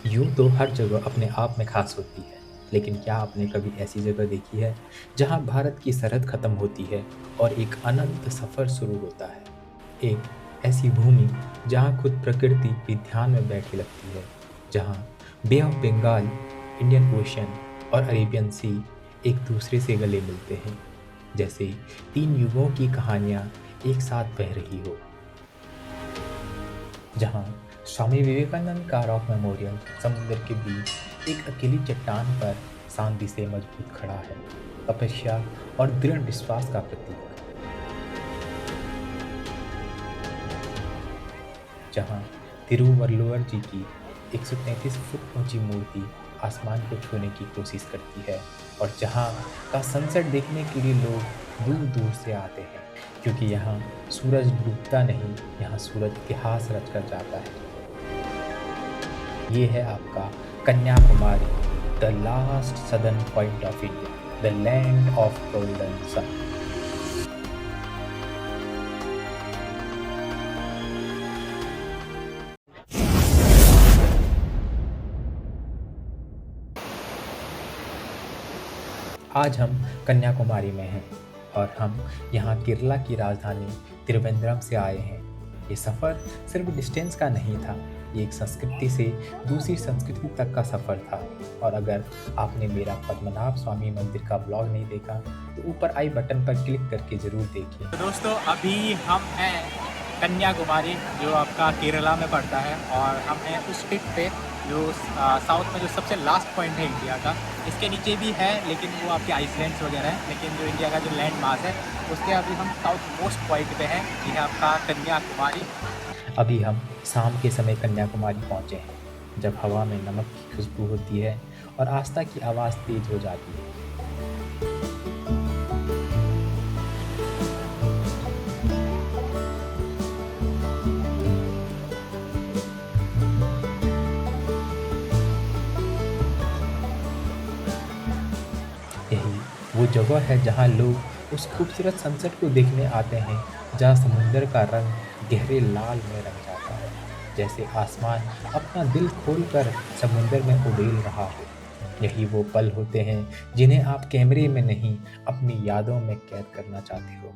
यूँ तो हर जगह अपने आप में ख़ास होती है, लेकिन क्या आपने कभी ऐसी जगह देखी है, जहाँ भारत की सरहद ख़त्म होती है और एक अनंत सफ़र शुरू होता है? एक ऐसी भूमि जहाँ खुद प्रकृति भी ध्यान में बैठी लगती है, जहाँ बे ऑफ बंगाल, इंडियन ओशन और अरेबियन सी एक दूसरे से गले मिलते हैं, जैसे 3 युगों की कहानियाँ एक साथ बह रही हो। जहाँ स्वामी विवेकानंद का रॉक मेमोरियल समुद्र के बीच एक अकेली चट्टान पर शांति से मजबूत खड़ा है, तपस्या और दृढ़ विश्वास का प्रतीक। जहाँ तिरुवल्लुवर जी की 133 फुट ऊंची मूर्ति आसमान को छूने की कोशिश करती है और जहाँ का सनसेट देखने के लिए लोग दूर दूर से आते हैं, क्योंकि यहाँ सूरज डूबता नहीं, यहाँ सूरज इतिहास रचकर जाता है। ये है आपका Kanyakumari, the last southern point of India, the land of golden sun. आज हम कन्याकुमारी में हैं और हम यहाँ केरला की राजधानी त्रिवेंद्रम से आए हैं। ये सफ़र सिर्फ डिस्टेंस का नहीं था, ये एक संस्कृति से दूसरी संस्कृति तक का सफ़र था। और अगर आपने मेरा पद्मनाभ स्वामी मंदिर का ब्लॉग नहीं देखा तो ऊपर आई बटन पर क्लिक करके ज़रूर देखिए। तो दोस्तों अभी हम हैं कन्याकुमारी, जो आपका केरला में पड़ता है, और हम हैं उस टिप पे जो साउथ में जो सबसे लास्ट पॉइंट है इंडिया का। इसके नीचे भी है, लेकिन वो आपके आइसलैंड्स वगैरह हैं, लेकिन जो इंडिया का जो लैंड मास है उसके अभी हम साउथ मोस्ट पॉइंट पे हैं। ये है आपका कन्याकुमारी। अभी हम शाम के समय कन्याकुमारी पहुँचे हैं, जब हवा में नमक की खुशबू होती है और आस्था की आवाज़ तेज हो जाती है। यही वो जगह है जहाँ लोग उस खूबसूरत सनसेट को देखने आते हैं, जहाँ समुंदर का रंग गहरे लाल में रंग जाता है, जैसे आसमान अपना दिल खोलकर समुंदर में उड़ेल रहा हो। यही वो पल होते हैं जिन्हें आप कैमरे में नहीं, अपनी यादों में कैद करना चाहते हो।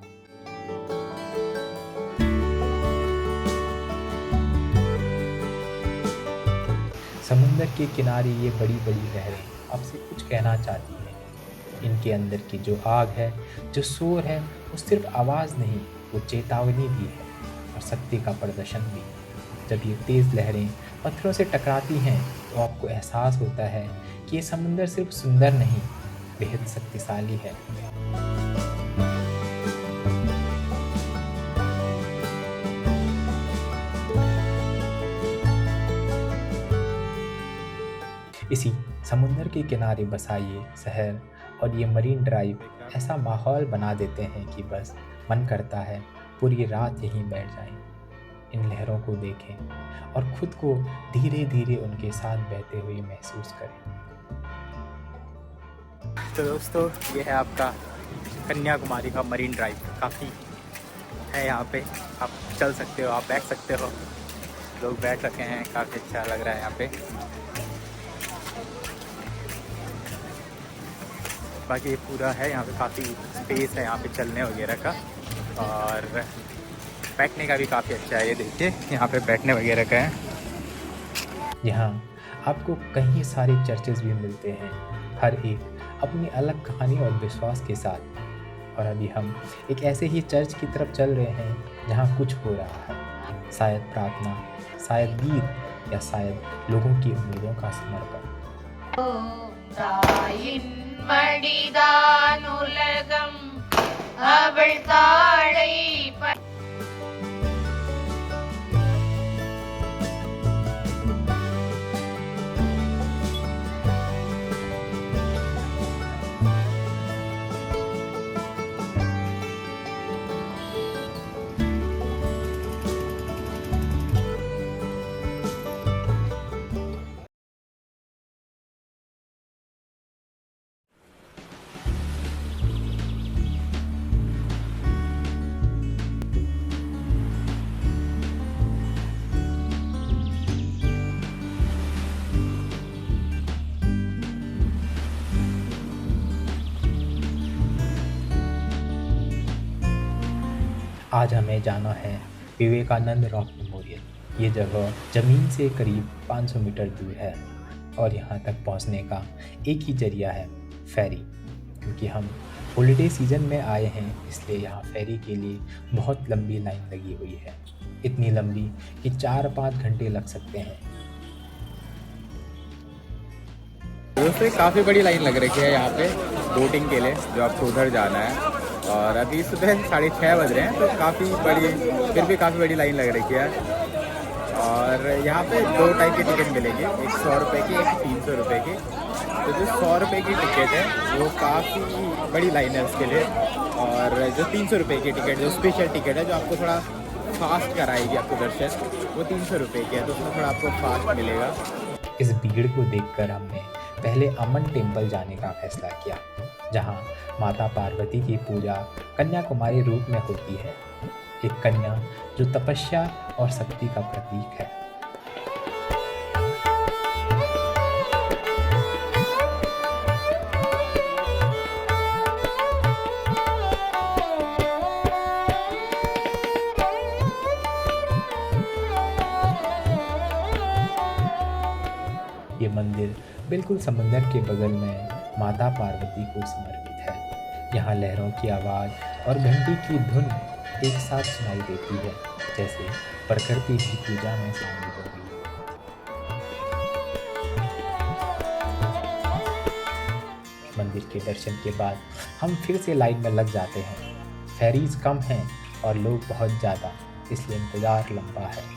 समुंदर के किनारे ये बड़ी बड़ी लहरें आपसे कुछ कहना चाहती हैं। इनके अंदर की जो आग है, जो शोर है, वो सिर्फ आवाज़ नहीं, वो चेतावनी भी है और शक्ति का प्रदर्शन भी। जब ये तेज़ लहरें पत्थरों से टकराती हैं तो आपको एहसास होता है कि ये समुंदर सिर्फ सुंदर नहीं, बेहद शक्तिशाली है। इसी समुंदर के किनारे बसा ये शहर और ये मरीन ड्राइव ऐसा माहौल बना देते हैं कि बस मन करता है पूरी रात यहीं बैठ जाएं, इन लहरों को देखें और खुद को धीरे धीरे उनके साथ बहते हुए महसूस करें। तो दोस्तों ये है आपका कन्याकुमारी का मरीन ड्राइव। काफ़ी है यहाँ पे, आप चल सकते हो, आप बैठ सकते हो। लोग बैठ रखे हैं, काफ़ी अच्छा लग रहा है यहाँ पे। बाकी ये पूरा है, यहाँ पे काफ़ी स्पेस है यहाँ पे चलने वगैरह का, और बैठने का भी काफ़ी अच्छा है। ये देखिए यहाँ पे बैठने वगैरह का है। यहाँ आपको कई सारे चर्चेस भी मिलते हैं, हर एक अपनी अलग कहानी और विश्वास के साथ। और अभी हम एक ऐसे ही चर्च की तरफ चल रहे हैं जहाँ कुछ हो रहा है, शायद प्रार्थना, शायद गीत या शायद लोगों की उम्मीदों का समर्पण। தாயின் மடிதான் உலகம் அவள் தாழை आज हमें जाना है विवेकानंद रॉक मेमोरियल। ये जगह ज़मीन से करीब 500 मीटर दूर है और यहाँ तक पहुँचने का एक ही जरिया है, फेरी। क्योंकि हम हॉलिडे सीज़न में आए हैं, इसलिए यहाँ फेरी के लिए बहुत लंबी लाइन लगी हुई है। इतनी लंबी कि 4-5 घंटे लग सकते हैं। दोस्तों काफ़ी बड़ी लाइन लग रखी है यहाँ पे बोटिंग के लिए, जो आपको उधर जाना है। और अभी सुबह 6:30 बज रहे हैं, तो फिर भी काफ़ी बड़ी लाइन लग रखी है। और यहाँ पे 2 टाइप की टिकट मिलेगी, एक 100 रुपये की, एक 300 रुपये की। तो जो 100 रुपये की टिकट है वो काफ़ी बड़ी लाइन है उसके लिए, और जो 300 रुपये की टिकट, जो स्पेशल टिकट है जो आपको थोड़ा फास्ट कराएगी आपको दर्शन, वो 300 रुपये की है, तो उसमें थोड़ा आपको फास्ट मिलेगा। इस भीड़ को देखकर हमने पहले अमन टेम्पल जाने का फैसला किया, जहां माता पार्वती की पूजा कन्याकुमारी रूप में होती है। एक कन्या जो तपस्या और शक्ति का प्रतीक है। ये मंदिर बिल्कुल समंदर के बगल में माता पार्वती को समर्पित है। यहाँ लहरों की आवाज़ और घंटी की धुन एक साथ सुनाई देती है, जैसे प्रकृति भी पूजा में शामिल हो गई। मंदिर के दर्शन के बाद हम फिर से लाइन में लग जाते हैं। फेरीज कम हैं और लोग बहुत ज़्यादा, इसलिए इंतज़ार लंबा है।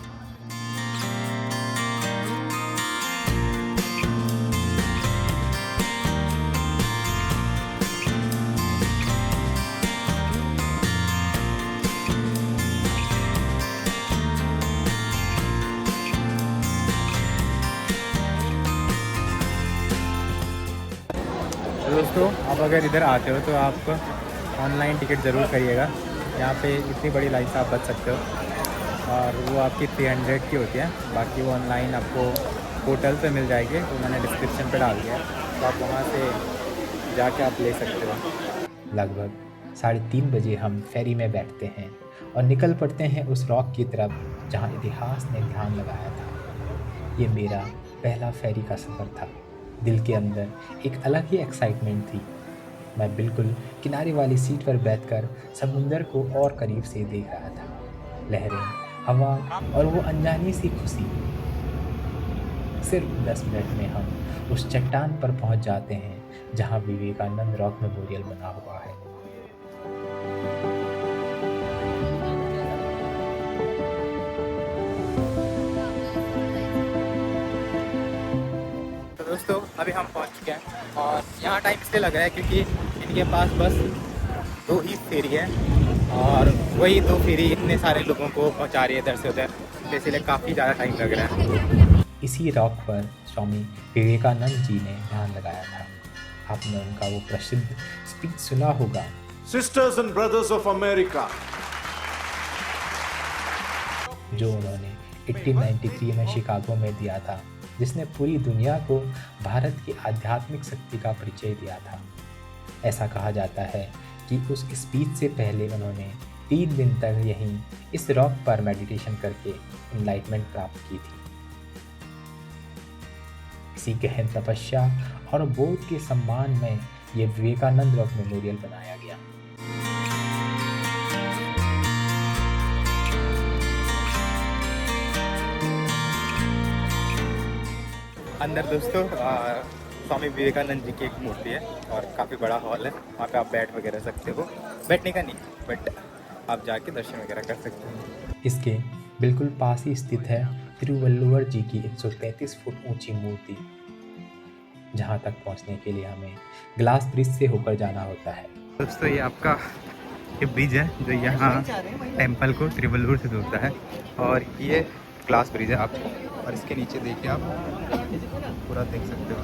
दोस्तों आप अगर इधर आते हो तो आप ऑनलाइन टिकट ज़रूर करिएगा। यहाँ पे इतनी बड़ी लाइन से आप बच सकते हो, और वो आपकी 300 की होती है। बाकी वो ऑनलाइन आपको पोर्टल पे मिल जाएगी, तो मैंने डिस्क्रिप्शन पे डाल दिया है, तो आप वहाँ से जाके आप ले सकते हो। लगभग 3:30 बजे हम फेरी में बैठते हैं और निकल पड़ते हैं उस रॉक की तरफ जहाँ इतिहास ने ध्यान लगाया था। ये मेरा पहला फेरी का सफ़र था। दिल के अंदर एक अलग ही एक्साइटमेंट थी। मैं बिल्कुल किनारे वाली सीट पर बैठकर समुंदर को और करीब से देख रहा था। लहरें, हवा और वो अनजानी सी खुशी। सिर्फ 10 मिनट में हम उस चट्टान पर पहुंच जाते हैं जहां विवेकानंद रॉक मेमोरियल बना हुआ है। दोस्तों अभी हम पहुंच चुके हैं, और यहाँ टाइम इसलिए लगा है क्योंकि इनके पास बस 2 ही फेरी है, और वही 2 फेरी इतने सारे लोगों को पहुंचा रही है इधर से उधर, तो इसलिए काफ़ी ज़्यादा टाइम लग रहा है। इसी रॉक पर स्वामी विवेकानंद जी ने ध्यान लगाया था। आपने उनका वो प्रसिद्ध स्पीच सुना होगा, Sisters and brothers of America. जो उन्होंने 1893 में शिकागो में दिया था, जिसने पूरी दुनिया को भारत की आध्यात्मिक शक्ति का परिचय दिया था। ऐसा कहा जाता है कि उस स्पीच से पहले उन्होंने 3 दिन तक यहीं इस रॉक पर मेडिटेशन करके एनलाइटमेंट प्राप्त की थी। इसी गहन तपस्या और बोध के सम्मान में ये विवेकानंद रॉक मेमोरियल बनाया गया। अंदर दोस्तों स्वामी विवेकानंद जी की एक मूर्ति है, और काफ़ी बड़ा हॉल है, वहाँ पे आप बैठ वगैरह सकते हो। बैठने का नहीं, बट आप जाके दर्शन वगैरह कर सकते हो। इसके बिल्कुल पास ही स्थित है तिरुवल्लुवर जी की 133 फुट ऊंची मूर्ति, जहां तक पहुंचने के लिए हमें ग्लास ब्रिज से होकर जाना होता है। दोस्तों ये आपका ये ब्रिज है जो यहाँ टेम्पल को तिरुवल्लुवर से जोड़ता है, और ये ग्लास ब्रिज है आप, और इसके नीचे देखिए आप पूरा देख सकते हो।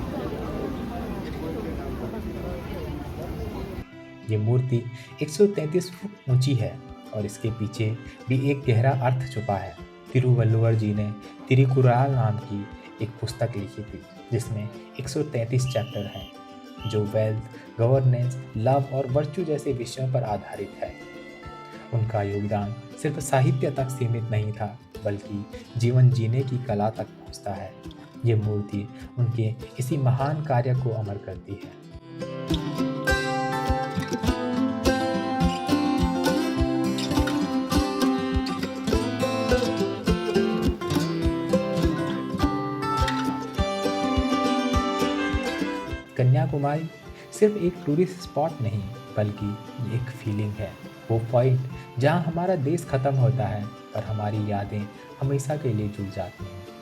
ये मूर्ति 133 फुट ऊंची है, और इसके पीछे भी एक गहरा अर्थ छुपा है। तिरुवल्लुवर जी ने तिरुकुराल नाम की एक पुस्तक लिखी थी, जिसमें 133 चैप्टर हैं, जो वेल्थ, गवर्नेंस, लव और वर्च्यू जैसे विषयों पर आधारित है। उनका योगदान सिर्फ साहित्य तक सीमित नहीं था, बल्कि जीवन जीने की कला तक पहुंचता है। ये मूर्ति उनके इसी महान कार्य को अमर करती है। कन्याकुमारी सिर्फ एक टूरिस्ट स्पॉट नहीं, बल्कि ये एक फीलिंग है, वो पॉइंट जहाँ हमारा देश खत्म होता है पर हमारी यादें हमेशा के लिए जुड़ जाती हैं।